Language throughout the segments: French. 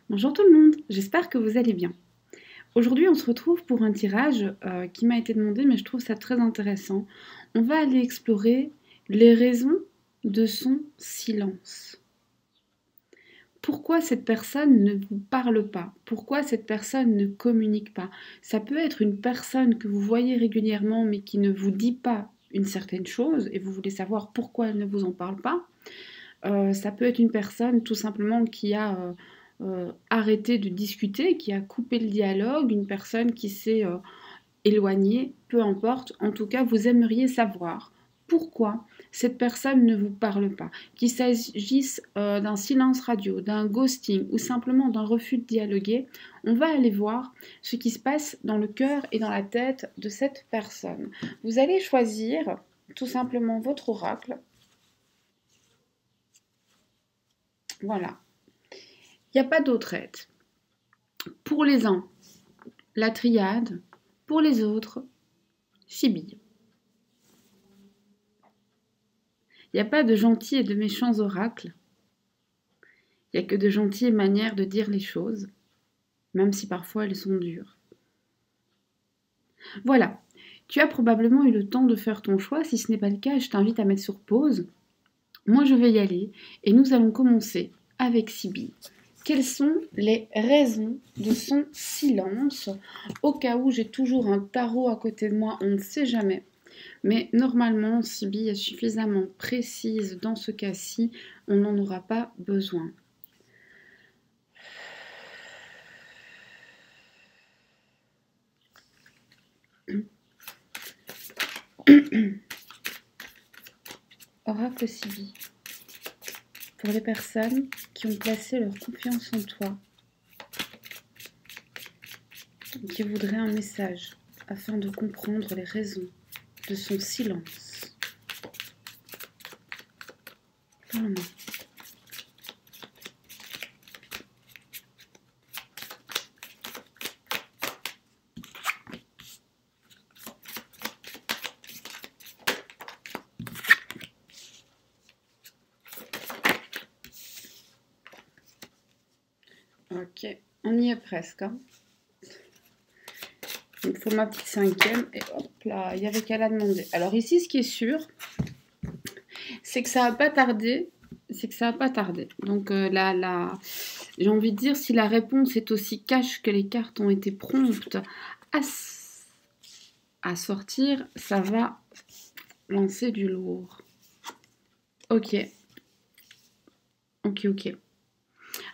Bonjour tout le monde, j'espère que vous allez bien. Aujourd'hui on se retrouve pour un tirage qui m'a été demandé mais je trouve ça très intéressant. On va aller explorer les raisons de son silence. Pourquoi cette personne ne vous parle pas? Pourquoi cette personne ne communique pas? Ça peut être une personne que vous voyez régulièrement mais qui ne vous dit pas une certaine chose et vous voulez savoir pourquoi elle ne vous en parle pas. Ça peut être une personne tout simplement qui a arrêté de discuter, qui a coupé le dialogue, une personne qui s'est éloignée, peu importe. En tout cas, vous aimeriez savoir pourquoi cette personne ne vous parle pas. Qu'il s'agisse d'un silence radio, d'un ghosting ou simplement d'un refus de dialoguer, on va aller voir ce qui se passe dans le cœur et dans la tête de cette personne. Vous allez choisir tout simplement votre oracle. Voilà. Il n'y a pas d'autre aide. Pour les uns, la triade. Pour les autres, Sibylle. Il n'y a pas de gentils et de méchants oracles. Il n'y a que de gentilles manières de dire les choses, même si parfois elles sont dures. Voilà. Tu as probablement eu le temps de faire ton choix. Si ce n'est pas le cas, je t'invite à mettre sur pause. Moi, je vais y aller et nous allons commencer avec Sibylle. Quelles sont les raisons de son silence? Au cas où j'ai toujours un tarot à côté de moi, on ne sait jamais. Mais normalement, Sibylle est suffisamment précise dans ce cas-ci, on n'en aura pas besoin. Oracle Sibylle. Pour les personnes qui ont placé leur confiance en toi, qui voudraient un message afin de comprendre les raisons de son silence. Voilà. Ok, on y est presque. Hein. Il me faut ma petite cinquième et hop là, il y avait qu'à la demander. Alors ici, ce qui est sûr, c'est que ça va pas tarder. Donc là, j'ai envie de dire, si la réponse est aussi cash que les cartes ont été promptes à sortir, ça va lancer du lourd. Ok.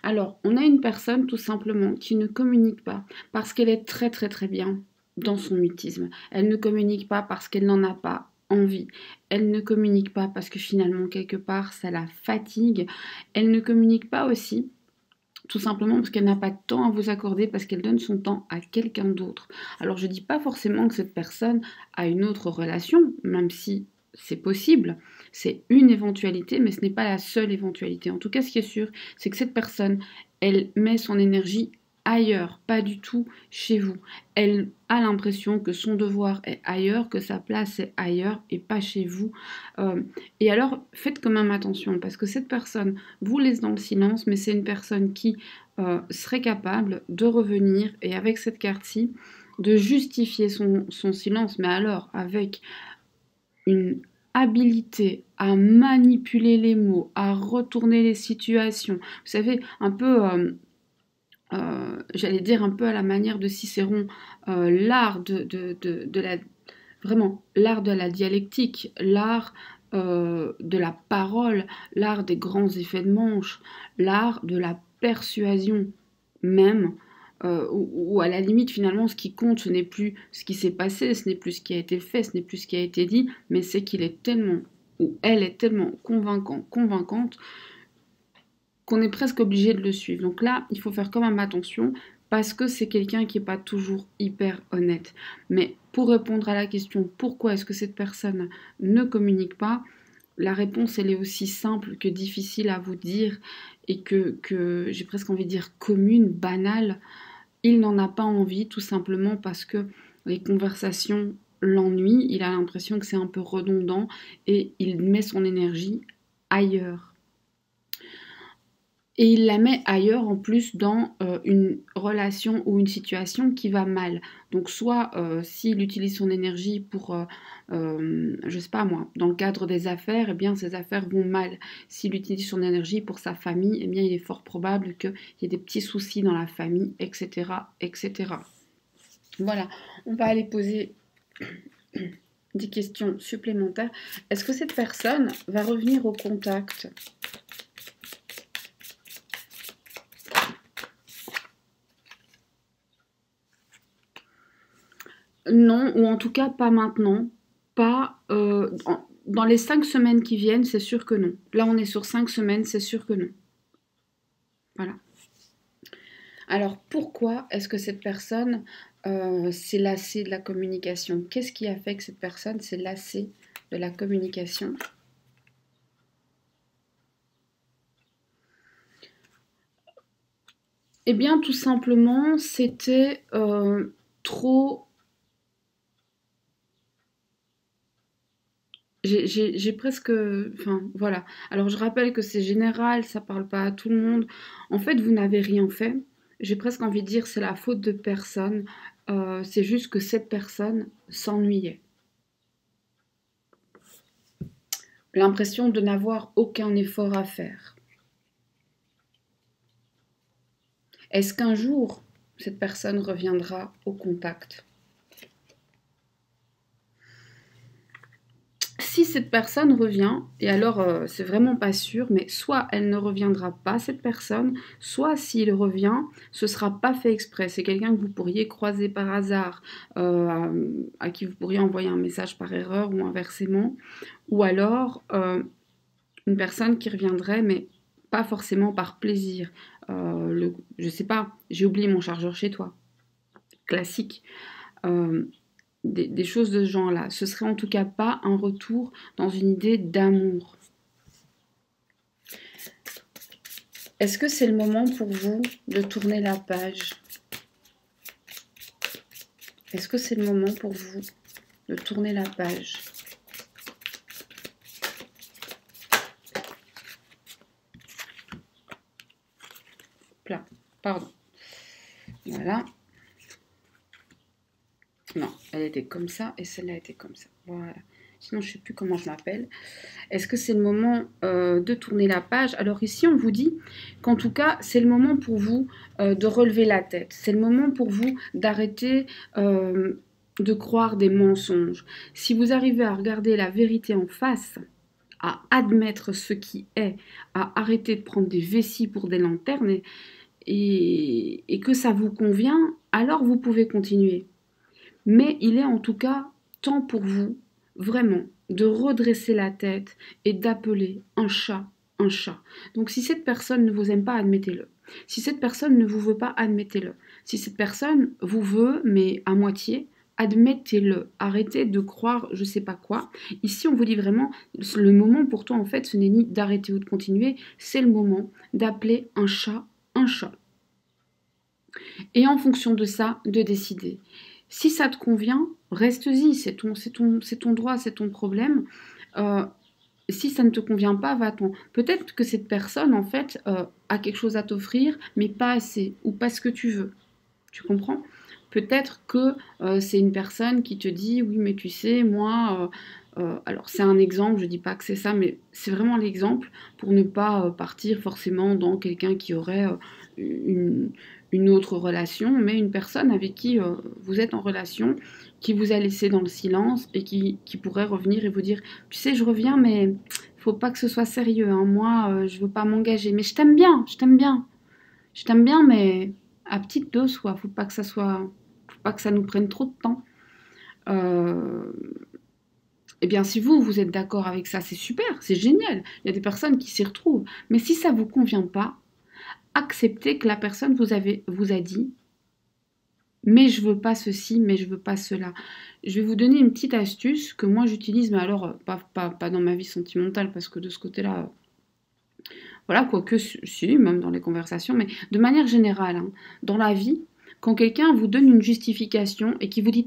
Alors, on a une personne tout simplement qui ne communique pas parce qu'elle est très très très bien dans son mutisme. Elle ne communique pas parce qu'elle n'en a pas envie. Elle ne communique pas parce que finalement quelque part ça la fatigue. Elle ne communique pas aussi tout simplement parce qu'elle n'a pas de temps à vous accorder, parce qu'elle donne son temps à quelqu'un d'autre. Alors je ne dis pas forcément que cette personne a une autre relation, même si c'est possible, c'est une éventualité, mais ce n'est pas la seule éventualité. En tout cas, ce qui est sûr, c'est que cette personne, elle met son énergie ailleurs, pas du tout chez vous. Elle a l'impression que son devoir est ailleurs, que sa place est ailleurs et pas chez vous. Et alors, faites quand même attention, parce que cette personne vous laisse dans le silence, mais c'est une personne qui serait capable de revenir, et avec cette carte-ci, de justifier son silence, mais alors avec une habilité à manipuler les mots, à retourner les situations. Vous savez, un peu, j'allais dire un peu à la manière de Cicéron, l'art de la... Vraiment, l'art de la dialectique, l'art de la parole, l'art des grands effets de manche, l'art de la persuasion même, ou à la limite finalement ce qui compte ce n'est plus ce qui s'est passé, ce n'est plus ce qui a été fait, ce n'est plus ce qui a été dit, mais c'est qu'il est tellement, ou elle est tellement convaincante qu'on est presque obligé de le suivre. Donc là, il faut faire quand même attention parce que c'est quelqu'un qui n'est pas toujours hyper honnête. Mais pour répondre à la question pourquoi est-ce que cette personne ne communique pas, la réponse elle est aussi simple que difficile à vous dire et que j'ai presque envie de dire commune, banale. Il n'en a pas envie tout simplement parce que les conversations l'ennuient, il a l'impression que c'est un peu redondant et il met son énergie ailleurs. Et il la met ailleurs en plus dans une relation ou une situation qui va mal. Donc soit s'il utilise son énergie pour, je sais pas moi, dans le cadre des affaires, eh bien ses affaires vont mal. S'il utilise son énergie pour sa famille, eh bien il est fort probable qu'il y ait des petits soucis dans la famille, etc., etc. Voilà, on va aller poser des questions supplémentaires. Est-ce que cette personne va revenir au contact ? Non, ou en tout cas pas maintenant. Pas dans les 5 semaines qui viennent, c'est sûr que non. Là, on est sur 5 semaines, c'est sûr que non. Voilà. Alors, pourquoi est-ce que cette personne s'est lassée de la communication? Qu'est-ce qui a fait que cette personne s'est lassée de la communication? Eh bien, tout simplement, c'était trop... J'ai presque... Enfin, voilà. Alors, je rappelle que c'est général, ça parle pas à tout le monde. En fait, vous n'avez rien fait. J'ai presque envie de dire c'est la faute de personne. C'est juste que cette personne s'ennuyait. L'impression de n'avoir aucun effort à faire. Est-ce qu'un jour, cette personne reviendra au contact? Si cette personne revient, et alors c'est vraiment pas sûr, mais soit elle ne reviendra pas, cette personne, soit s'il revient, ce sera pas fait exprès. C'est quelqu'un que vous pourriez croiser par hasard, à qui vous pourriez envoyer un message par erreur ou inversement, ou alors une personne qui reviendrait, mais pas forcément par plaisir. Je sais pas, j'ai oublié mon chargeur chez toi. Classique. Des choses de ce genre-là. Ce serait en tout cas pas un retour dans une idée d'amour. Est-ce que c'est le moment pour vous de tourner la page? Est-ce que c'est le moment pour vous de tourner la page? Là, pardon. Voilà. Non, elle était comme ça et celle-là était comme ça. Voilà. Sinon, je ne sais plus comment je m'appelle. Est-ce que c'est le moment de tourner la page? Alors ici, on vous dit qu'en tout cas, c'est le moment pour vous de relever la tête. C'est le moment pour vous d'arrêter de croire des mensonges. Si vous arrivez à regarder la vérité en face, à admettre ce qui est, à arrêter de prendre des vessies pour des lanternes et que ça vous convient, alors vous pouvez continuer. Mais il est en tout cas temps pour vous, vraiment, de redresser la tête et d'appeler un chat un chat. Donc si cette personne ne vous aime pas, admettez-le. Si cette personne ne vous veut pas, admettez-le. Si cette personne vous veut, mais à moitié, admettez-le. Arrêtez de croire je sais pas quoi. Ici, on vous dit vraiment, le moment pour toi, en fait, ce n'est ni d'arrêter ou de continuer, c'est le moment d'appeler un chat un chat. Et en fonction de ça, de décider. Si ça te convient, reste-y, c'est ton droit, c'est ton problème. Si ça ne te convient pas, va-t'en. Peut-être que cette personne, en fait, a quelque chose à t'offrir, mais pas assez, ou pas ce que tu veux. Tu comprends? Peut-être que c'est une personne qui te dit, oui, mais tu sais, moi... alors c'est un exemple, je dis pas que c'est ça, mais c'est vraiment l'exemple pour ne pas partir forcément dans quelqu'un qui aurait une autre relation, mais une personne avec qui vous êtes en relation, qui vous a laissé dans le silence et qui pourrait revenir et vous dire, tu sais, je reviens, mais faut pas que ce soit sérieux, hein. Moi, je veux pas m'engager, mais je t'aime bien, je t'aime bien. Je t'aime bien, mais à petite dose, quoi. Faut pas que ça nous prenne trop de temps. Eh bien, si vous êtes d'accord avec ça, c'est super, c'est génial. Il y a des personnes qui s'y retrouvent. Mais si ça vous convient pas, acceptez que la personne vous a dit, mais je veux pas ceci, mais je veux pas cela. Je vais vous donner une petite astuce que moi j'utilise, mais alors pas dans ma vie sentimentale, parce que de ce côté-là, voilà, quoique si, même dans les conversations, mais de manière générale, hein, dans la vie, quand quelqu'un vous donne une justification et qui vous dit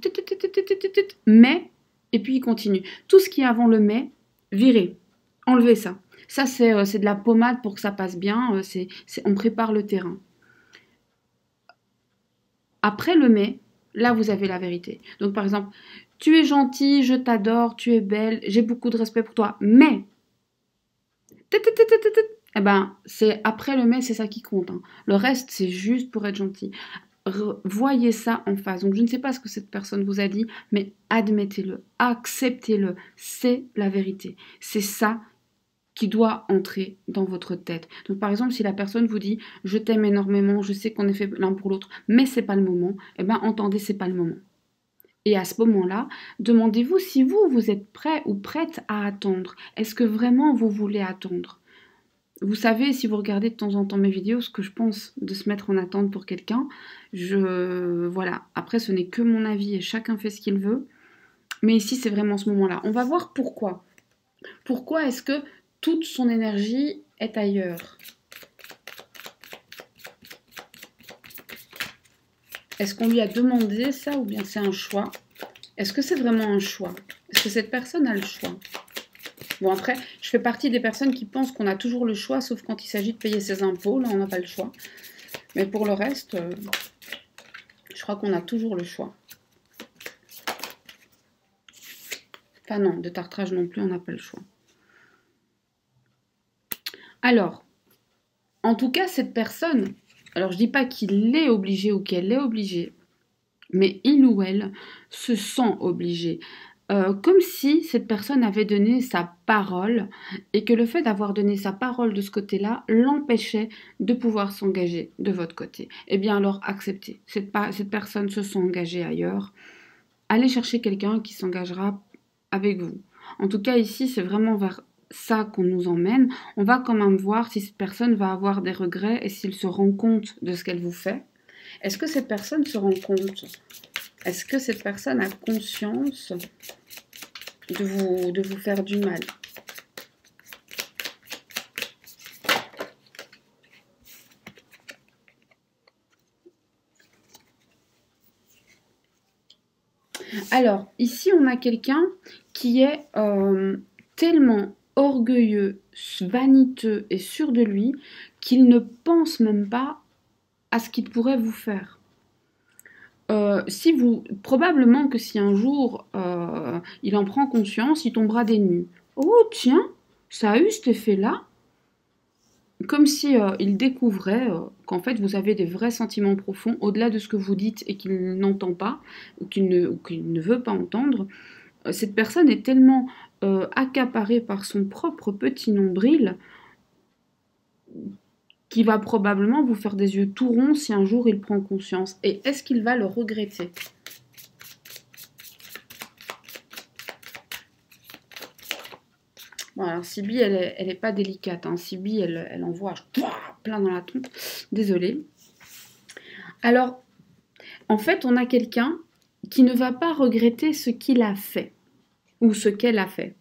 mais, et puis il continue. Tout ce qui est avant le mais, virez, enlevez ça. Ça, c'est de la pommade pour que ça passe bien. On prépare le terrain. Après le mais, là, vous avez la vérité. Donc, par exemple, tu es gentil, je t'adore, tu es belle, j'ai beaucoup de respect pour toi, mais... Eh ben, c'est après le mais, c'est ça qui compte, hein. Le reste, c'est juste pour être gentil. Voyez ça en face. Donc, je ne sais pas ce que cette personne vous a dit, mais admettez-le, acceptez-le. C'est la vérité. C'est ça qui doit entrer dans votre tête. Donc, par exemple, si la personne vous dit je t'aime énormément, je sais qu'on est fait l'un pour l'autre, mais c'est pas le moment, eh ben, entendez, c'est pas le moment. Et à ce moment-là, demandez-vous si vous êtes prêt ou prête à attendre. Est-ce que vraiment vous voulez attendre? Vous savez, si vous regardez de temps en temps mes vidéos, ce que je pense de se mettre en attente pour quelqu'un, voilà. Après, ce n'est que mon avis et chacun fait ce qu'il veut. Mais ici, c'est vraiment ce moment-là. On va voir pourquoi. Pourquoi est-ce que toute son énergie est ailleurs? Est-ce qu'on lui a demandé ça ou bien c'est un choix? Est-ce que c'est vraiment un choix? Est-ce que cette personne a le choix? Bon, après, je fais partie des personnes qui pensent qu'on a toujours le choix, sauf quand il s'agit de payer ses impôts. Là, on n'a pas le choix. Mais pour le reste, je crois qu'on a toujours le choix. Enfin non, de tartrage non plus, on n'a pas le choix. Alors, en tout cas, cette personne, alors je dis pas qu'il est obligé ou qu'elle est obligée, mais il ou elle se sent obligé. Comme si cette personne avait donné sa parole et que le fait d'avoir donné sa parole de ce côté-là l'empêchait de pouvoir s'engager de votre côté. Eh bien alors acceptez. Cette personne se sent engagée ailleurs. Allez chercher quelqu'un qui s'engagera avec vous. En tout cas ici c'est vraiment vers ça qu'on nous emmène. On va quand même voir si cette personne va avoir des regrets et s'il se rend compte de ce qu'elle vous fait. Est-ce que cette personne se rend compte? Est-ce que cette personne a conscience de vous faire du mal? Alors, ici, on a quelqu'un qui est tellement orgueilleux, vaniteux et sûr de lui qu'il ne pense même pas à ce qu'il pourrait vous faire. Probablement que si un jour il en prend conscience, il tombera des nues. Oh tiens, ça a eu cet effet-là. Comme si il découvrait qu'en fait vous avez des vrais sentiments profonds au-delà de ce que vous dites et qu'il n'entend pas ou qu'il ne veut pas entendre. Cette personne est tellement accaparée par son propre petit nombril qui va probablement vous faire des yeux tout ronds si un jour il prend conscience. Et est-ce qu'il va le regretter? Bon, alors Sibi, elle est pas délicate, hein. Sibi, elle envoie plein dans la trompe. Désolée. Alors, en fait, on a quelqu'un qui ne va pas regretter ce qu'il a fait ou ce qu'elle a fait.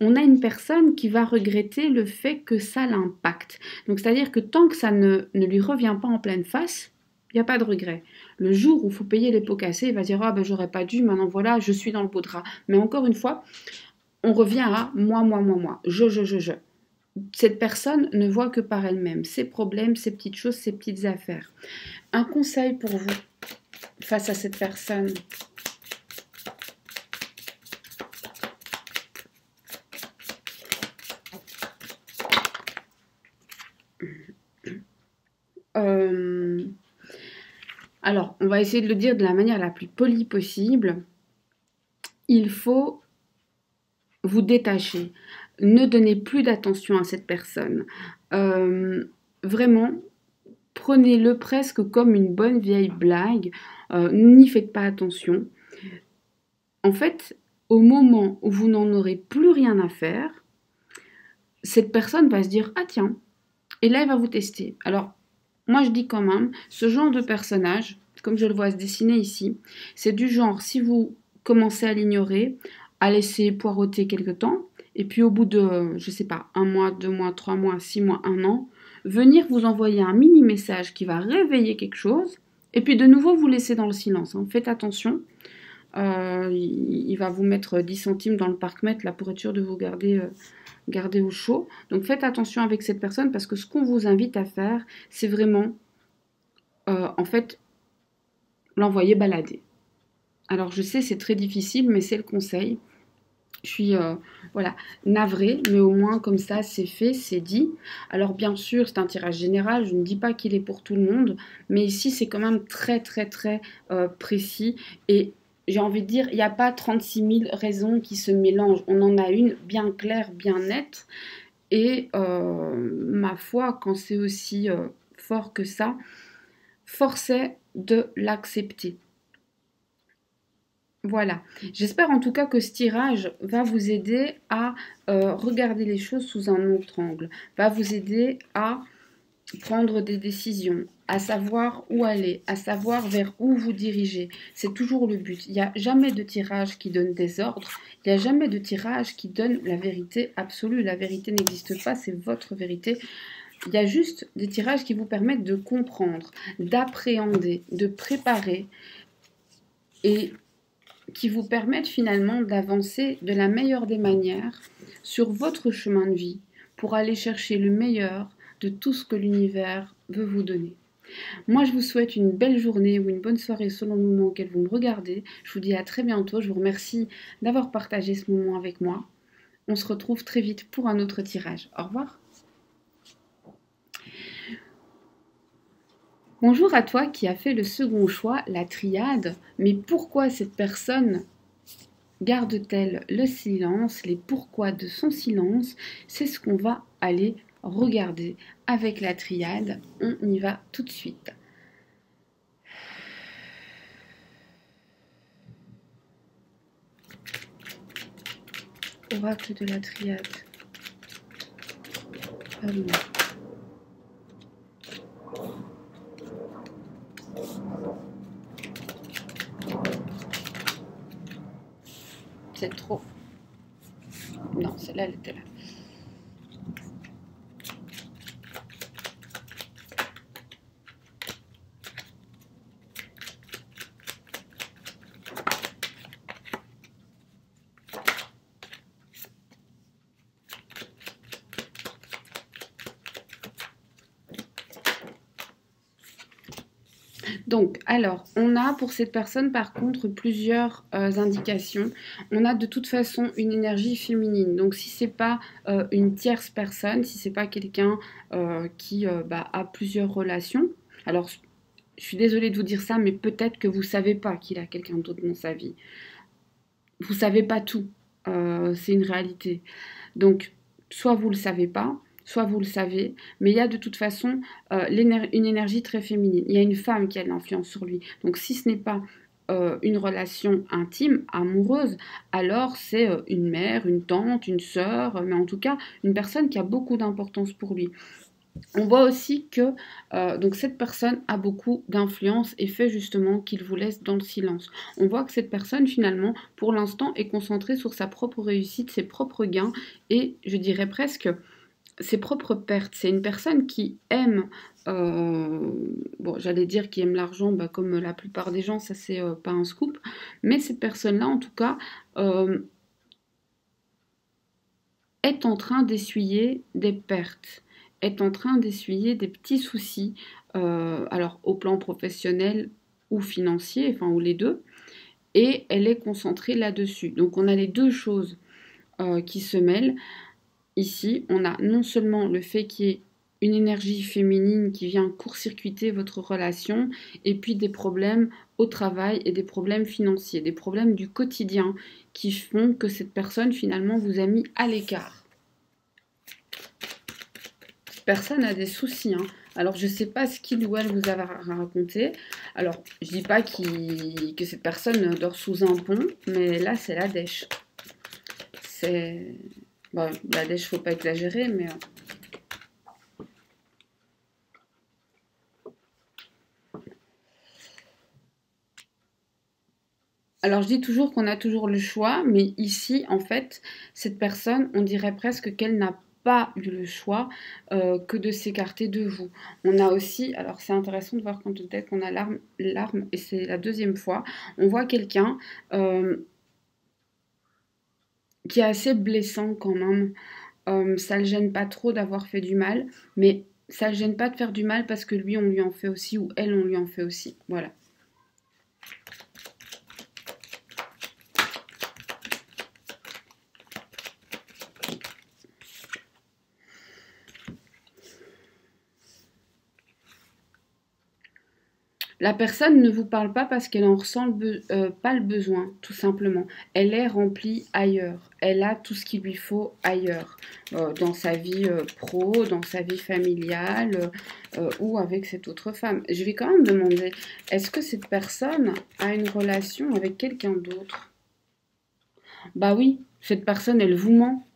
On a une personne qui va regretter le fait que ça l'impacte. Donc, c'est-à-dire que tant que ça ne lui revient pas en pleine face, il n'y a pas de regret. Le jour où il faut payer les pots cassés, il va dire « Ah ben j'aurais pas dû, maintenant voilà, je suis dans le beau drap ». Mais encore une fois, on revient à moi, je. Cette personne ne voit que par elle-même, ses problèmes, ses petites choses, ses petites affaires. Un conseil pour vous face à cette personne. Alors, on va essayer de le dire de la manière la plus polie possible. Il faut vous détacher. Ne donnez plus d'attention à cette personne. Vraiment, prenez-le presque comme une bonne vieille blague. N'y faites pas attention. En fait, au moment où vous n'en aurez plus rien à faire, cette personne va se dire « Ah tiens !» Et là, elle va vous tester. Alors, moi, je dis quand même, ce genre de personnage, comme je le vois se dessiner ici, c'est du genre, si vous commencez à l'ignorer, à laisser poireauter quelque temps, et puis au bout de, je sais pas, 1 mois, 2 mois, 3 mois, 6 mois, 1 an, venir vous envoyer un mini message qui va réveiller quelque chose, et puis de nouveau vous laisser dans le silence. Hein. Faites attention, il va vous mettre 10 centimes dans le parc-mètre là, pour être sûr de vous garder gardez au chaud. Donc faites attention avec cette personne parce que ce qu'on vous invite à faire, c'est vraiment, en fait, l'envoyer balader. Alors je sais, c'est très difficile, mais c'est le conseil. Je suis voilà, navrée, mais au moins comme ça, c'est fait, c'est dit. Alors bien sûr, c'est un tirage général, je ne dis pas qu'il est pour tout le monde, mais ici, c'est quand même très, très, très précis. Et j'ai envie de dire, il n'y a pas 36 000 raisons qui se mélangent. On en a une bien claire, bien nette. Et ma foi, quand c'est aussi fort que ça, force est de l'accepter. Voilà. J'espère en tout cas que ce tirage va vous aider à regarder les choses sous un autre angle, va vous aider à prendre des décisions, à savoir où aller, à savoir vers où vous dirigez. C'est toujours le but. Il n'y a jamais de tirage qui donne des ordres, il n'y a jamais de tirage qui donne la vérité absolue. La vérité n'existe pas, c'est votre vérité. Il y a juste des tirages qui vous permettent de comprendre, d'appréhender, de préparer et qui vous permettent finalement d'avancer de la meilleure des manières sur votre chemin de vie pour aller chercher le meilleur de tout ce que l'univers veut vous donner. Moi, je vous souhaite une belle journée ou une bonne soirée selon le moment auquel vous me regardez. Je vous dis à très bientôt. Je vous remercie d'avoir partagé ce moment avec moi. On se retrouve très vite pour un autre tirage. Au revoir. Bonjour à toi qui as fait le second choix, la triade. Mais pourquoi cette personne garde-t-elle le silence? Les pourquoi de son silence, c'est ce qu'on va aller regarder avec la triade. On y va tout de suite. Oracle de la triade. Pardon. C'est trop. Non, celle-là, elle était là. Donc, alors, on a pour cette personne, par contre, plusieurs indications. On a de toute façon une énergie féminine. Donc, si c'est pas une tierce personne, si c'est pas quelqu'un qui a plusieurs relations, alors, je suis désolée de vous dire ça, mais peut-être que vous savez pas qu'il a quelqu'un d'autre dans sa vie. Vous savez pas tout. C'est une réalité. Donc, soit vous le savez pas, soit vous le savez, mais il y a de toute façon une énergie très féminine. Il y a une femme qui a de l'influence sur lui. Donc si ce n'est pas une relation intime, amoureuse, alors c'est une mère, une tante, une sœur, mais en tout cas une personne qui a beaucoup d'importance pour lui. On voit aussi que donc cette personne a beaucoup d'influence et fait justement qu'il vous laisse dans le silence. On voit que cette personne finalement pour l'instant est concentrée sur sa propre réussite, ses propres gains et je dirais presque ses propres pertes. C'est une personne qui aime, bon j'allais dire qui aime l'argent comme la plupart des gens, ça c'est pas un scoop, mais cette personne-là en tout cas est en train d'essuyer des pertes, est en train d'essuyer des petits soucis, alors au plan professionnel ou financier, enfin ou les deux, et elle est concentrée là-dessus. Donc on a les deux choses qui se mêlent. Ici, on a non seulement le fait qu'il y ait une énergie féminine qui vient court-circuiter votre relation, et puis des problèmes au travail et des problèmes financiers, des problèmes du quotidien qui font que cette personne finalement vous a mis à l'écart. Cette personne a des soucis, hein. Alors je ne sais pas ce qu'il ou elle vous a raconté. Alors je dis pas que cette personne dort sous un pont, mais là c'est la dèche. C'est... Bon, la dèche, faut pas exagérer, mais... Alors, je dis toujours qu'on a toujours le choix, mais ici, en fait, cette personne, on dirait presque qu'elle n'a pas eu le choix que de s'écarter de vous. On a aussi, alors c'est intéressant de voir quand peut-être qu'on a l'arme, et c'est la deuxième fois, on voit quelqu'un qui est assez blessant quand même. Ça le gêne pas trop d'avoir fait du mal, mais ça le gêne pas de faire du mal parce que lui, on lui en fait aussi, ou elle, on lui en fait aussi. Voilà. La personne ne vous parle pas parce qu'elle en ressent pas le besoin, tout simplement. Elle est remplie ailleurs. Elle a tout ce qu'il lui faut ailleurs, dans sa vie pro, dans sa vie familiale ou avec cette autre femme. Je vais quand même demander, est-ce que cette personne a une relation avec quelqu'un d'autre? Bah oui, cette personne, elle vous ment.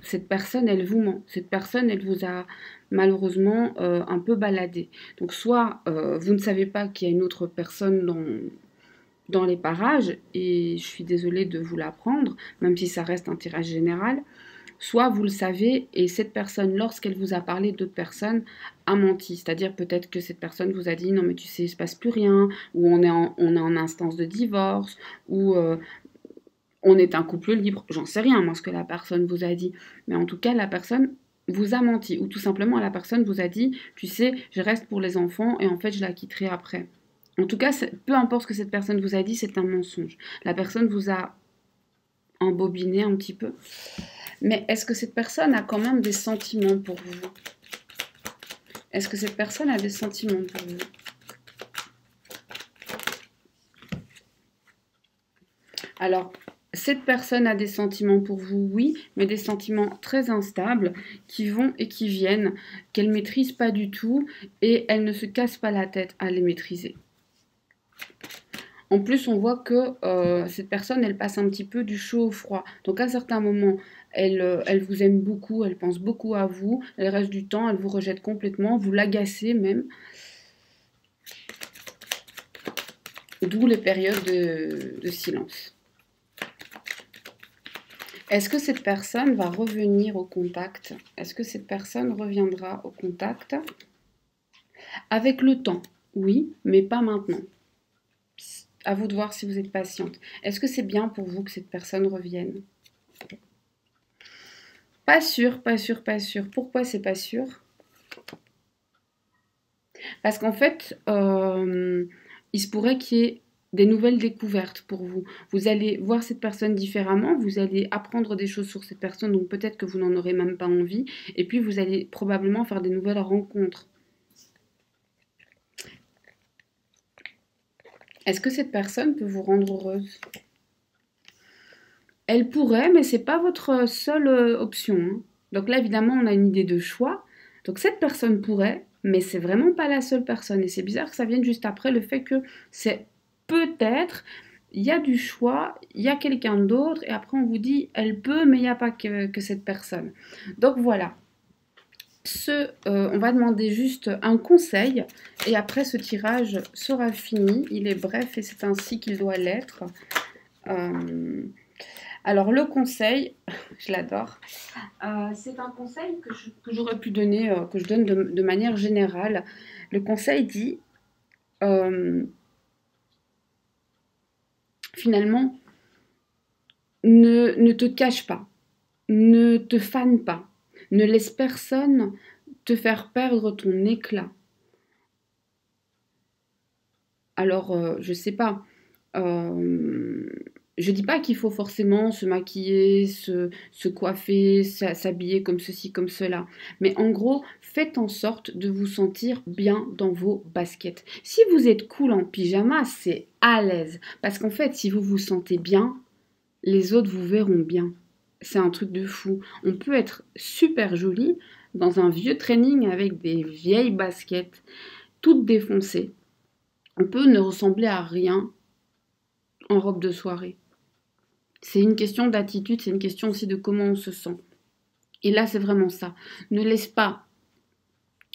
Cette personne, elle vous ment. Cette personne, elle vous a malheureusement un peu baladé. Donc soit vous ne savez pas qu'il y a une autre personne dans les parages, et je suis désolée de vous l'apprendre, même si ça reste un tirage général, soit vous le savez et cette personne, lorsqu'elle vous a parlé d'autres personnes, a menti. C'est-à-dire peut-être que cette personne vous a dit non mais tu sais, il ne se passe plus rien, ou on est en instance de divorce, ou on est un couple libre, j'en sais rien, moi, ce que la personne vous a dit. Mais en tout cas, la personne vous a menti. Ou tout simplement, la personne vous a dit, tu sais, je reste pour les enfants et en fait, je la quitterai après. En tout cas, peu importe ce que cette personne vous a dit, c'est un mensonge. La personne vous a embobiné un petit peu. Mais est-ce que cette personne a quand même des sentiments pour vous? Est-ce que cette personne a des sentiments pour vous? Alors, cette personne a des sentiments pour vous, oui, mais des sentiments très instables qui vont et qui viennent, qu'elle ne maîtrise pas du tout et elle ne se casse pas la tête à les maîtriser. En plus, on voit que cette personne, elle passe un petit peu du chaud au froid. Donc à certains moments, elle vous aime beaucoup, elle pense beaucoup à vous. Le reste du temps, elle vous rejette complètement, vous l'agacez même. D'où les périodes de silence. Est-ce que cette personne va revenir au contact? Est-ce que cette personne reviendra au contact? Avec le temps, oui, mais pas maintenant. À vous de voir si vous êtes patiente. Est-ce que c'est bien pour vous que cette personne revienne? Pas sûr, pas sûr, pas sûr. Pourquoi c'est pas sûr? Parce qu'en fait, il se pourrait qu'il y ait des nouvelles découvertes pour vous. Vous allez voir cette personne différemment, vous allez apprendre des choses sur cette personne, donc peut-être que vous n'en aurez même pas envie, et puis vous allez probablement faire des nouvelles rencontres. Est-ce que cette personne peut vous rendre heureuse? Elle pourrait, mais c'est pas votre seule option, hein. Donc là, évidemment, on a une idée de choix. Donc cette personne pourrait, mais c'est vraiment pas la seule personne. Et c'est bizarre que ça vienne juste après le fait que c'est peut-être, il y a du choix, il y a quelqu'un d'autre, et après on vous dit, elle peut, mais il n'y a pas que cette personne. Donc voilà. On va demander juste un conseil, et après ce tirage sera fini. Il est bref et c'est ainsi qu'il doit l'être. Alors le conseil, je l'adore, c'est un conseil que j'aurais pu donner, que je donne de manière générale. Le conseil dit, finalement, ne te cache pas, ne te fane pas, ne laisse personne te faire perdre ton éclat. Alors, je sais pas, je dis pas qu'il faut forcément se maquiller, se coiffer, s'habiller comme ceci, comme cela. Mais en gros, faites en sorte de vous sentir bien dans vos baskets. Si vous êtes cool en pyjama, c'est à l'aise. Parce qu'en fait, si vous vous sentez bien, les autres vous verront bien. C'est un truc de fou. On peut être super joli dans un vieux training avec des vieilles baskets, toutes défoncées. On peut ne ressembler à rien en robe de soirée. C'est une question d'attitude, c'est une question aussi de comment on se sent. Et là, c'est vraiment ça. Ne laisse pas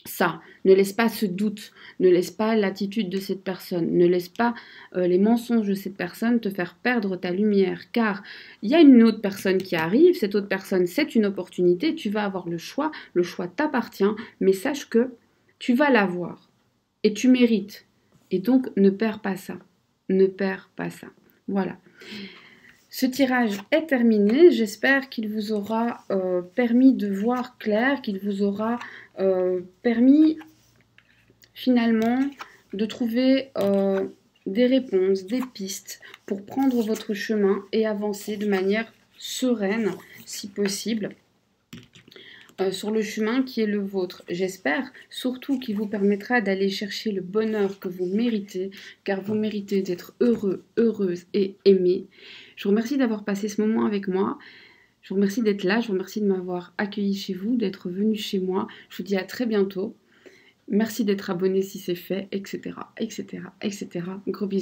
ça, ne laisse pas ce doute, ne laisse pas l'attitude de cette personne, ne laisse pas les mensonges de cette personne te faire perdre ta lumière, car il y a une autre personne qui arrive, cette autre personne, c'est une opportunité, tu vas avoir le choix t'appartient, mais sache que tu vas l'avoir, et tu mérites, et donc ne perds pas ça, ne perds pas ça. Voilà. Ce tirage est terminé. J'espère qu'il vous aura permis de voir clair, qu'il vous aura permis finalement de trouver des réponses, des pistes pour prendre votre chemin et avancer de manière sereine, si possible, sur le chemin qui est le vôtre. J'espère surtout qu'il vous permettra d'aller chercher le bonheur que vous méritez, car vous méritez d'être heureux, heureuse et aimé. Je vous remercie d'avoir passé ce moment avec moi. Je vous remercie d'être là, je vous remercie de m'avoir accueilli chez vous, d'être venu chez moi. Je vous dis à très bientôt. Merci d'être abonné si c'est fait, etc., etc., etc. Gros bisous.